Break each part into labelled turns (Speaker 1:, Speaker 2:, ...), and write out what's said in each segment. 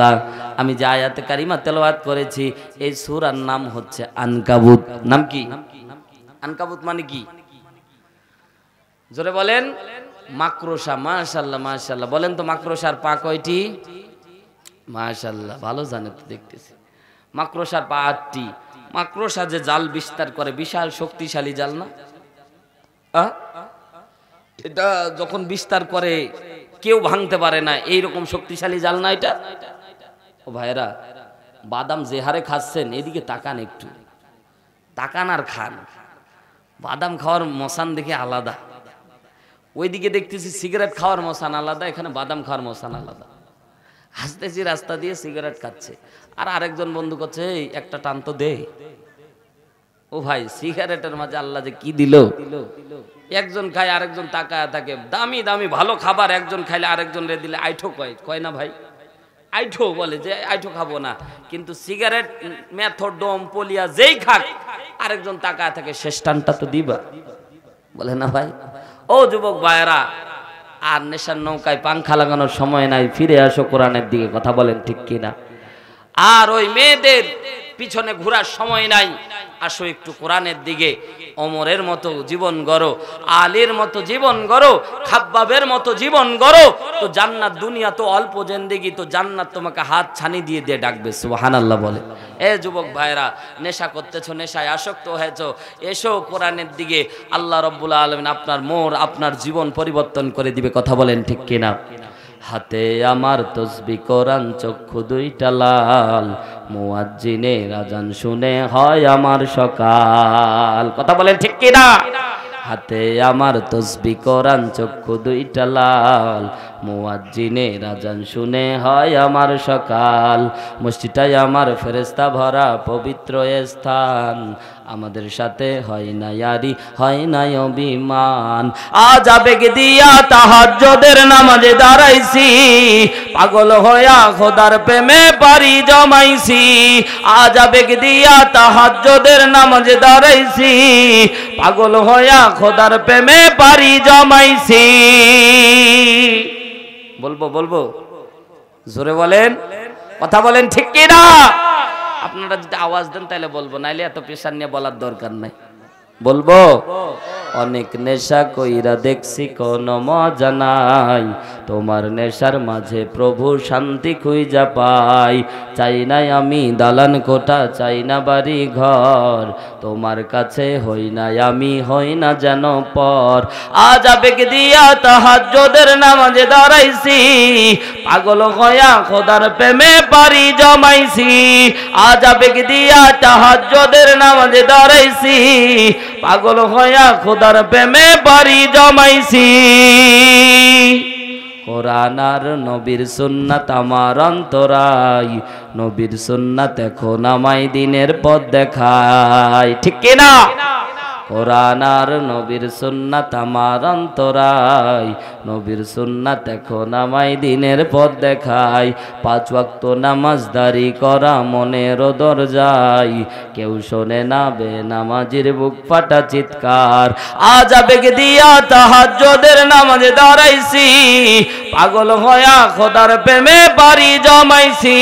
Speaker 1: আল্লাহ আমি যে আয়াতে কারিমা তেলাওয়াত করেছি এই সূরার নাম হচ্ছে আনকাবুত। নাম কি? আনকাবুত মানে কি? জোরে বলেন। মাকড়সা। মাশাআল্লাহ মাশাআল্লাহ। বলেন তো মাকড়সার পা কয়টি? মাশাআল্লাহ, ভালো জানেন তো দেখতেছি। মাকড়সার পা 8টি। মাকড়সা যে জাল বিস্তার করে বিশাল শক্তিশালী জাল না? এটা যখন বিস্তার করে কেউ ভাঙতে পারে না, এইরকম শক্তিশালী জাল না এটা? ও ভাইরা, বাদাম যে হারে খাচ্ছেন এদিকে তাকান, একটু তাকান আর খান। বাদাম খাওয়ার মশান দেখে আলাদা, ওইদিকে দেখতেছি সিগারেট খাওয়ার মশান আলাদা, এখানে বাদাম খাওয়ার মশান আলাদা। হাসতেছি, রাস্তা দিয়ে সিগারেট খাচ্ছে আর আরেকজন বন্ধু করছে এই একটা টান তো দে। ও ভাই, সিগারেটের মাঝে আল্লাহ যে কি দিল। একজন খায় আরেকজন তাকায় থাকে, দামি দামি ভালো খাবার একজন খাইলে আরেকজন রে দিলে আইঠো কয়, কয় না ভাই? আইঠো বলে যে আইঠো খাবো না, কিন্তু সিগারেট মেথডম পলিয়া যেই খাক আরেকজন তাকায় থাকে শেষ টানটা তো দিবা, বলে না ভাই? ও যুবক ভাইয়েরা, আর নেশার নৌকায় পাংখা লাগানোর সময় নাই, ফিরে আসো কোরআনের দিকে, কথা বলেন ঠিক কিনা? আর ওই মেয়েদের পিছনে ঘোরার সময় নাই, আসো একটু কোরআনের দিকে। ওমরের মতো জীবন গড়ো, আলীর মতো জীবন গড়ো, খাব্বাবের মতো জীবন গড়ো, তো জান্নাত দুনিয়া তো অল্প জিন্দেগি, তো জান্নাত তোমাকে হাত ছানি দিয়ে দিয়ে ডাকবে। সুবহানাল্লাহ বলে। এ যুবক ভাইরা, নেশা করতেছো, নেশায় আসক্ত হয়েছো, এসো কোরআনের দিকে। আল্লাহ রাব্বুল আলামিন আপনার মোর আপনার জীবন পরিবর্তন করে দিবে, কথা বলেন ঠিক কিনা? হাতে আমার তসবিহ কোরআন, চক্ষু দুইটা লাল, মুয়াজ্জিনের আযান শুনে হয় আমার সকাল, কথা বলেন ঠিক কিনা? হাতে আমার তসবিহ কোরআন, চক্ষু দুইটা লাল, মুয়াজ্জিনের আযান শুনে হয় আমার সকাল। মসজিদটাই আমার ফেরেশতা ভরা পবিত্র স্থান, আমাদের সাথে হয় না ইয়ারি, হয় না অভিমান। আজ আবেগ দিয়া তাহাজ্জুদের নামাজে দাঁড়াইছি, পাগল হইয়া খোদার প্রেমে পারি জমাইছি। আজ আবেগ দিয়া তাহাজ্জুদের নামাজে দাঁড়াইছি, পাগল হইয়া খোদার প্রেমে পারি জমাইছি। বলবো বলবো, জোরে বলেন, কথা বলেন ঠিক কি না? আপনারা যদি আওয়াজ দেন তাহলে বলবো, নাইলে এত প্রেশার নিয়ে বলার দরকার নাই। বলবো, অনেক নেশা কইরা দেখছি কোনো মজা নাই, তোমার নেশার মাঝে প্রভু শান্তি খুঁজা পাই। চাই না আমি দালান কোঠা, চাই না বাড়ি ঘর, তোমার কাছে হই না আমি, হই না যেন পর। আজ আবেগ দিয়া তাহাজ্জুদের নামাজে দাঁড়াইছি, পাগল হইয়া খোদার প্রেমে পারি জমাইছি। আজ আবেগ দিয়া তাহাজ্জুদের নামাজে দাঁড়াইছি, পাগল হইয়া খোদার প্রেমে পারি জমাইছি। কোরআন আর নবীর সুন্নাত আমার অন্তরাই, নবীর সুন্নাত এখন আমায় দিনের পথ দেখায়, ঠিক কি না? কোরআন আর নবীর সুন্নাত আমার অন্তরাই, নবীর সুন্নাত এখন আমায় দিনের পথ দেখায়। 5 ওয়াক্ত নামাজদারি করা মনের দরজায়, কেউ শোনে না বেনামাজির বুক ফাটা চিৎকার। আজ আবেগ দিয়া তাহাজ্জুদের নামাজে দাঁড়াইছি, পাগল হইয়া খোদার প্রেমে পারি জমাইছি।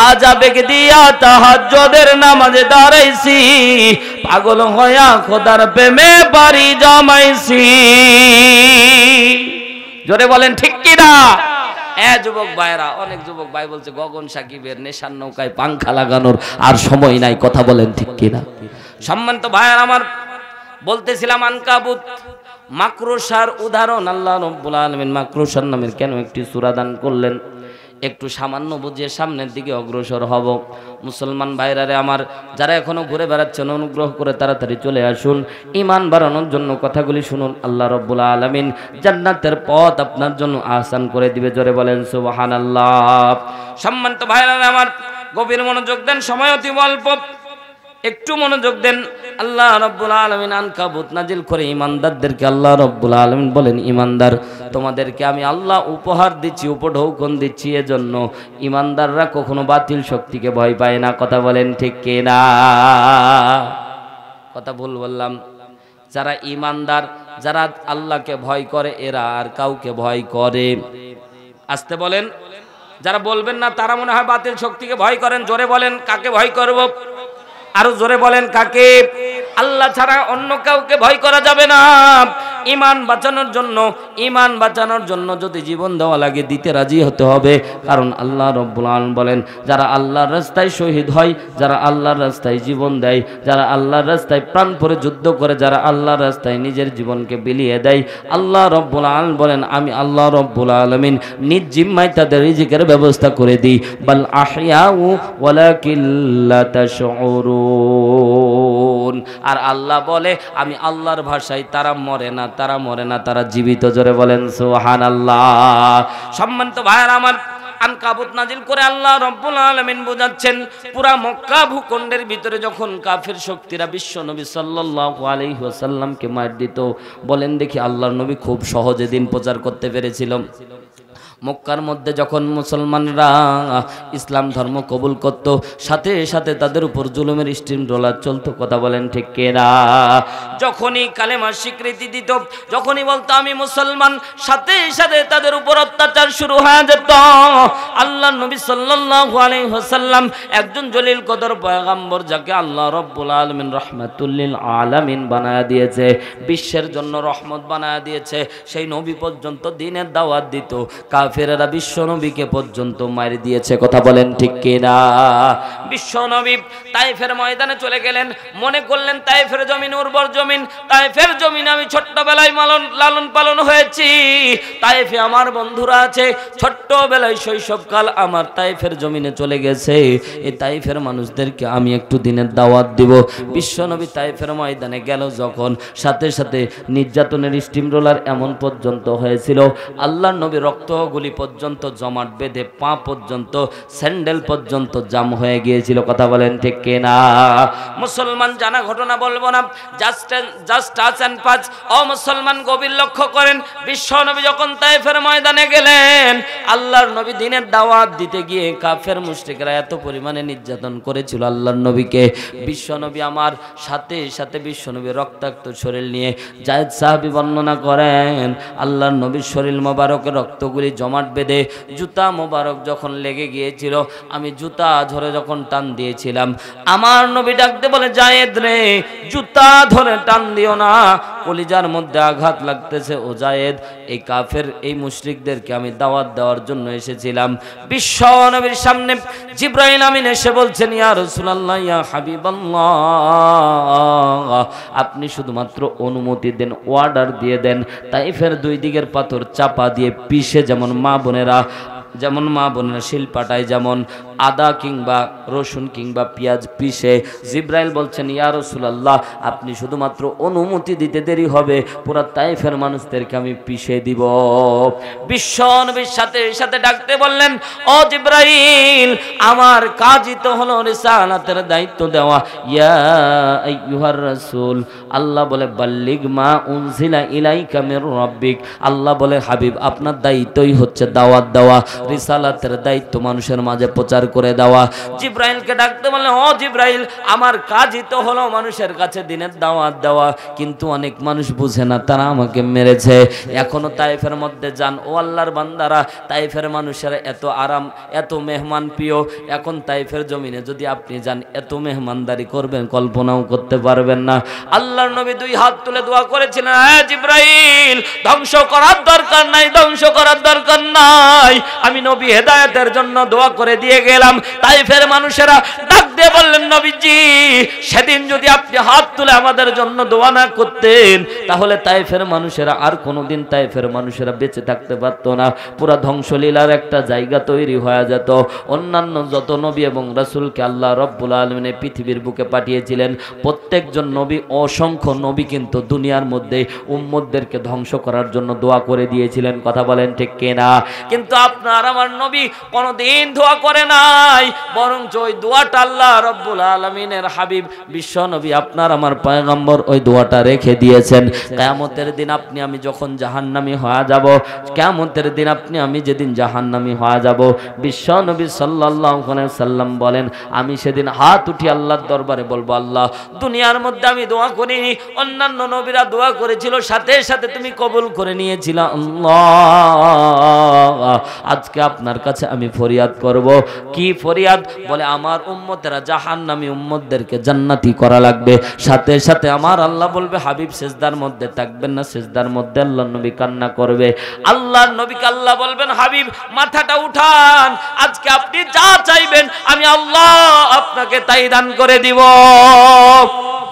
Speaker 1: আজ আবেগ দিয়া তাহাজ্জুদের নামাজে দাঁড়াইছি, পাগল হইয়া খোদার প্রেমে পারি জমাইছি। জোরে বলেন ঠিক কি না? এ যুবক ভাইরা, অনেক যুবক ভাই বলছে গগন সাকিবের নেশার নৌকায় পাংখা লাগানোর আর সময় নাই, কথা বলেন ঠিক কি না? সম্মানিত ভাইরা আমার, বলতেছিলাম আনকাবুত মাকড়সার উদাহরণ। আল্লাহ রাব্বুল আলামিন মাকড়সার নামের কেন একটি সূরা দান করলেন, একটু সামান্য বুঝিয়ে সামনের দিকে অগ্রসর হব। মুসলমান ভাইরারে আমার, যারা এখনো ঘুরে বেড়াচ্ছেন অনুগ্রহ করে তাড়াতাড়ি চলে আসুন, ঈমান বাড়ানোর জন্য কথাগুলি শুনুন। আল্লাহ রাব্বুল আলামিন জান্নাতের পথ আপনার জন্য আসান করে দিবে। জোরে বলেন সুবহানাল্লাহ। সম্মানিত ভাইরারে আমার, গভীর মনোযোগ দেন, সময় অতি অল্প, একটু মনোযোগ দেন। আল্লাহ রাব্বুল আলামিন আনকাবুত নাজিল করে ঈমানদারদেরকে আল্লাহ রাব্বুল আলামিন বলেন, ঈমানদার তোমাদেরকে আমি আল্লাহ উপহার দিচ্ছি, উপঢৌকন দিচ্ছি, এজন্য ঈমানদাররা কখনো বাতিল শক্তিকে ভয় পায় না, কথা বলেন ঠিক কি না? কথা ভুল বললাম? যারা ঈমানদার, যারা আল্লাহকে ভয় করে, এরা আর কাউকে ভয় করে? আসতে বলেন, যারা বলবেন না তারা মনে হয় বাতিল শক্তিকে ভয় করেন। জোরে বলেন কাকে ভয় করব? আরো জোরে বলেন কাকে? আল্লাহ ছাড়া অন্য কাউকে ভয় করা যাবে না। ঈমান বাঁচানোর জন্য যদি জীবন দেওয়া লাগে দিতে রাজি হতে হবে। কারণ আল্লাহ রাব্বুল আলামিন বলেন, যারা আল্লাহর রাস্তায় শহীদ হয়, যারা আল্লাহর রাস্তায় জীবন দেয়, যারা আল্লাহর রাস্তায় প্রাণ পরে যুদ্ধ করে, যারা আল্লাহর রাস্তায় নিজের জীবনকে বিলিয়ে দেয়, আল্লাহ রাব্বুল আলামিন বলেন আমি আল্লাহ রাব্বুল আলামিন নিজ জিম্মায় তাদের রিজিকের ব্যবস্থা করে দিই। বাল আহইয়াউ ওয়ালাকিন লা তাশউরুন। আর আল্লাহ বলে আমি আল্লাহর ভাষায় তারা মরে না, তারা জীবিত। জোরে বলেন সুবহানাল্লাহ। সম্মানিত ভাইরা আমার, আনকাবুত নাজিল করে আল্লাহ রাব্বুল আলামিন বোঝাচ্ছেন, পুরা মক্কা ভূখণ্ডের ভিতরে যখন কাফের শক্তিরা বিশ্ব নবী সাল্লাল্লাহু আলাইহি ওয়াসাল্লামকে মার দিত, বলেন দেখি আল্লাহর নবী খুব সহজে দিন প্রচার করতে পেরেছিল? মক্কার মধ্যে যখন মুসলমানরা ইসলাম ধর্ম কবুল করত, সাথে সাথে তাদের উপর জুলুমের স্টিম রোলার চলতো। কথা বলেন ঠিক কিনা? যখনই কালেমার স্বীকৃতি দিত, যখনই বলতো আমি মুসলমান, সাথে সাথে তাদের উপর অত্যাচার শুরু হয়ে যেত। আল্লাহ নবী সাল্লাল্লাহু আলাইহি ওয়াসাল্লাম একজন জলিল কদর পয়গম্বর, যাকে আল্লাহ রাব্বুল আলামিন রাহমাতুল লিল আলামিন বানায়া দিয়েছে, বিশ্বের জন্য রহমত বানায়া দিয়েছে, সেই নবী পর্যন্ত দ্বীনের দাওয়াত দিত। কাফেররা বিশ্ব নবীকে পর্যন্ত মারি দিয়েছে। কথা বলেন ঠিক কিনা? বিশ্ব নবী তায়েফের ময়দানে চলে গেলেন, মনে করলেন তায়েফের জমিন উর্বর জমিন, তায়েফের জমিন আমি ছোট্টবেলায় লালন পালন হয়েছি, তায়েফে আমার বন্ধুরা আছে, ছোট্টবেলায় শৈশবকাল আমার তায়েফের জমিনে চলে গেছে, এই তায়েফের মানুষদেরকে আমি একটু দিনের দাওয়াত দিব। বিশ্ব নবী তায়েফের ময়দানে গেল যখন, সাথে সাথে নির্যাতনের স্টিম রোলার এমন পর্যন্ত হয়েছিল, আল্লাহর নবী রক্তগুলি পর্যন্ত জমাট বেঁধে পা পর্যন্ত, স্যান্ডেল পর্যন্ত জাম হয়ে গিয়েছিল। কথা বলেন ঠিক কিনা? মুসলমান জানা ঘটনা বলবো না, জাস্ট টাচ এন্ড পাঁচ। ও মুসলমান গভীর লক্ষ্য করেন, বিশ্ব নবী যখন তায়েফের ময়দানে গেলেন, আল্লাহর নবী দ্বীনের দাওয়াত দিতে গিয়ে কাফের মুশরিকরা এত পরিমাণে নির্যাতন করেছিল আল্লাহর নবীকে, বিশ্ব নবী আমার সাথে সাথে বিশ্ব নবী রক্তাক্ত শরীর নিয়ে, জায়েদ সাহাবী বর্ণনা করেন, আল্লাহর নবীর শরীর মোবারকের রক্তগুলি জমাট বেঁধে জুতা মোবারক যখন লেগে গিয়েছিল, আমি জুতা ধরে যখন টান দিয়েছিলাম, আমার নবী ডাকতে বলে, জায়েদ রে, জুতা ধরে টান দিও না, কলিজার মধ্যে আঘাত লাগতেছে। ও জায়েদ, এই কাফের এই মুশরিকদেরকে আমি দাওয়াত দেওয়ার জন্য এসেছিলাম। বিশ্ব নবীর সামনে জিবরাইল আমিন এসে বলছেন, ইয়া রাসূলুল্লাহ, ইয়া হাবিবাল্লাহ, আপনি শুধুমাত্র অনুমতি দেন, অর্ডার দিয়ে দেন, তাইফের দুই দিকের পাথর চাপা দিয়ে পিষে, যেমন মা বোনেরা শিলপাটায় যেমন আদা কিংবা রসুন কিংবা পেঁয়াজ পিষে, জিবরাইল বলছেন, ইয়া রাসূলুল্লাহ, আপনি শুধুমাত্র অনুমতি দিতে দেরি হবে, পুরা তায়েফের মানুষদেরকে আমি পিষে দিব। বিশ্ব নবীর সাথে সাথে ডাকতে বললেন, ও জিবরাইল, আমার কাজই তো হলো রিসালাতের দায়িত্ব দেওয়া। ইয়া আইয়ুহার রাসূল, আল্লাহ বলে, বাল্লিগ মা উনজিলা ইলাইকা মির রাব্বিক, আল্লাহ বলে, হাবিব আপনার দায়িত্বই হচ্ছে দাওয়াত দেওয়া, রিসালাতের দায়িত্ব মানুষের মাঝে প্রচার করে দেওয়া। জিবরাইলকে ডাকতে বললেন, ও জিবরাইল, আমার কাজই তো হলো মানুষের কাছে দ্বীনের দাওয়াত দেওয়া, কিন্তু অনেক মানুষ বুঝে না, তারা আমাকে মেরেছে। এখনো তায়েফের মধ্যে যান, ও আল্লাহর বান্দারা, তায়েফের মানুষেরা এত আরাম, এত মেহমান প্রিয়, এখন তায়েফের জমিনে যদি আপনি যান, এত মেহমানদারি করবেন কল্পনাও করতে পারবেন না। আল্লাহর নবী দুই হাত তুলে দোয়া করেছিলেন, হ্যাঁ জিবরাইল, ধ্বংস করার দরকার নাই, ধ্বংস করার দরকার নাই, আমি নবী হেদায়েতের জন্য দোয়া করে দিয়ে গেলাম। তায়েফের মানুষেরা ডাক দিয়ে বললেন, নবীজি, সেদিন যদি আপনি হাত তুলে আমাদের জন্য দোয়া না করতেন, তাহলে তায়েফের মানুষেরা আর কোনোদিন তায়েফের মানুষেরা বেঁচে থাকতে পারত না, পুরা ধ্বংসলীলার একটা জায়গা তৈরি হয়ে যেত। অন্যান্য যত নবী এবং রাসূলকে আল্লাহ রাব্বুল আলামিন পৃথিবীর বুকে পাঠিয়েছিলেন, প্রত্যেকজন নবী, অসংখ্য নবী কিন্তু দুনিয়ার মধ্যে উম্মতদেরকে ধ্বংস করার জন্য দোয়া করে দিয়েছিলেন। কথা বলেন ঠিক কিনা? কিন্তু আপনার আমার নবী কোনদিন দোয়া করে নাই, বরং ওই দোয়াটা আল্লাহ রাব্বুল আলামিনের হাবিব বিশ্ব নবী আপনার আমার পয়গম্বর ওই দোয়াটা রেখে দিয়েছেন। কিয়ামতের দিন আপনি আমি যখন জাহান্নামী হয়ে যাব, কিয়ামতের দিন আপনি আমি যেদিন জাহান্নামী হয়ে যাব, বিশ্ব নবী সাল্লাল্লাহু আলাইহি সাল্লাম বলেন, আমি সেদিন হাত উঠি আল্লাহর দরবারে বলবো, আল্লাহ, দুনিয়ার মধ্যে আমি দোয়া করিনি, অন্যান্য নবীরা দোয়া করেছিল, সাথে সাথে তুমি কবুল করে নিয়েছিলা, আল্লাহ, আজকে আজকে আপনার কাছে আমি ফরিয়াদ করব। কি ফরিয়াদ? বলে আমার উম্মতেরা জাহান্নামী উম্মতদেরকে জান্নাতি করা লাগবে। সাথে সাথে আমার আল্লাহ বলবে হাবিব সিজদার মধ্যে থাকবেন না, সিজদার মধ্যে আল্লাহর নবী কান্না করবে। আল্লাহর নবীকে আল্লাহ বলবেন হাবিব মাথাটা উঠান, আজকে আপনি যা চাইবেন আমি আল্লাহ আপনাকে তাই দান করে দিব।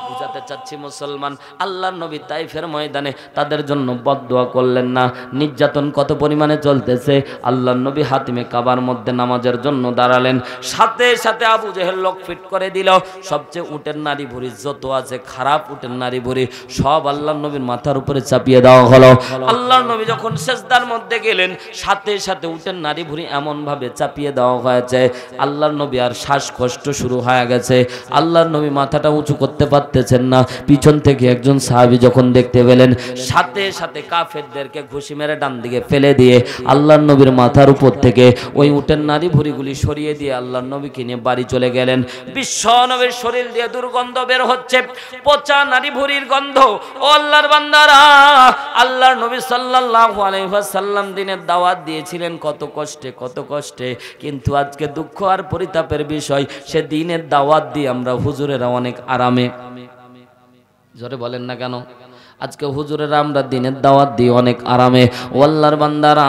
Speaker 1: বুঝাতে চাচ্ছি মুসলমান, আল্লাহর নবী তাইফের ময়দানে তাদের জন্য বদদোয়া করলেন না। নির্যাতন কত পরিমাণে চলতেছে, আল্লাহর নবী হাতিমে কাবার মধ্যে নামাজের জন্য দাঁড়ালেন, সাথে সাথে আবু জেহেল লক ফিট করে দিল। সবচেয়ে উটের নারী ভুঁড়ি যত আছে, খারাপ উটের নারী ভুঁড়ি সব আল্লাহর নবীর মাথার উপরে চাপিয়ে দেওয়া হলো। আল্লাহর নবী যখন সিজদার মধ্যে গেলেন, সাথে সাথে উটের নারী ভুঁড়ি এমন ভাবে চাপিয়ে দেওয়া হয়েছে, আল্লাহর নবী আর শ্বাসকষ্ট শুরু হয়ে গেছে। আল্লাহর নবী মাথাটা উঁচু করতে পারতেছেন না। পিছন থেকে একজন সাহাবী যখন দেখতে পেলেন, সাথে সাথে কাফেরদেরকে ঘুষি মেরে ডান দিকে ফেলে দিয়ে আল্লাহর নবীর মাথার উপর থেকে ওই উটের নারী ভুঁড়িগুলি সরিয়ে দিয়ে আল্লাহর নবীকে নিয়ে বাড়ি চলে গেলেন। বিশ্ব নবীর শরীর দিয়ে দুর্গন্ধ বের হচ্ছে, পচা নারী ভুঁড়ির গন্ধ। ও আল্লাহর বান্দারা, আল্লাহর নবী সাল্লাল্লাহু আলাইহি ওয়াসাল্লাম দিনের দাওয়াত দিয়েছিলেন কত কষ্টে, কত কষ্টে। কিন্তু আজকে দুঃখ আর পরিতাপের বিষয়, সে দিনের দাওয়াত দিয়ে আমরা হুজুরেরা অনেক আরামে, জোরে বলেন না কেন, আজকে হুজুরেরা আমরা দিনের দাওয়াত দিই অনেক আরামে। ও আল্লাহর বান্দারা,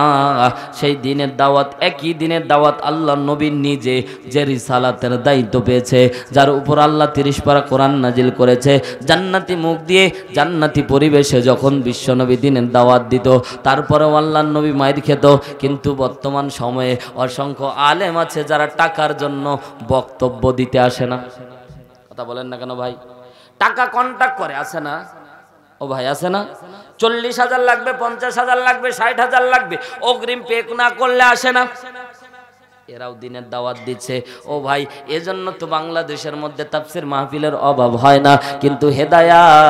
Speaker 1: সেই দিনের দাওয়াত, একই দিনের দাওয়াত আল্লাহর নবী নিজে যে রিসালাতের দায়িত্ব পেয়েছে, যার উপর আল্লাহ 30 পারা কোরআন নাজিল করেছে, জান্নাতি মুখ দিয়ে জান্নাতি পরিবেশে যখন বিশ্বনবী দিনের দাওয়াত দিত, তারপরেও আল্লাহর নবী মাইর খেত। কিন্তু বর্তমান সময়ে অসংখ্য আলেম আছে যারা টাকার জন্য বক্তব্য দিতে আসে না। কথা বলেন না কেন ভাই? টাকা কন্টাক্ট করে, আছে না? ও ভাই আছে না? 40,000 লাগবে, 50,000 লাগবে, 60,000 লাগবে, অগ্রিম পে না করলে আসে না। এরাও দিনের দাওয়াত দিচ্ছে। ও ভাই, এজন্য তো বাংলাদেশের মধ্যে তাফসীর মাহফিলের অভাব হয় না, কিন্তু হেদায়াত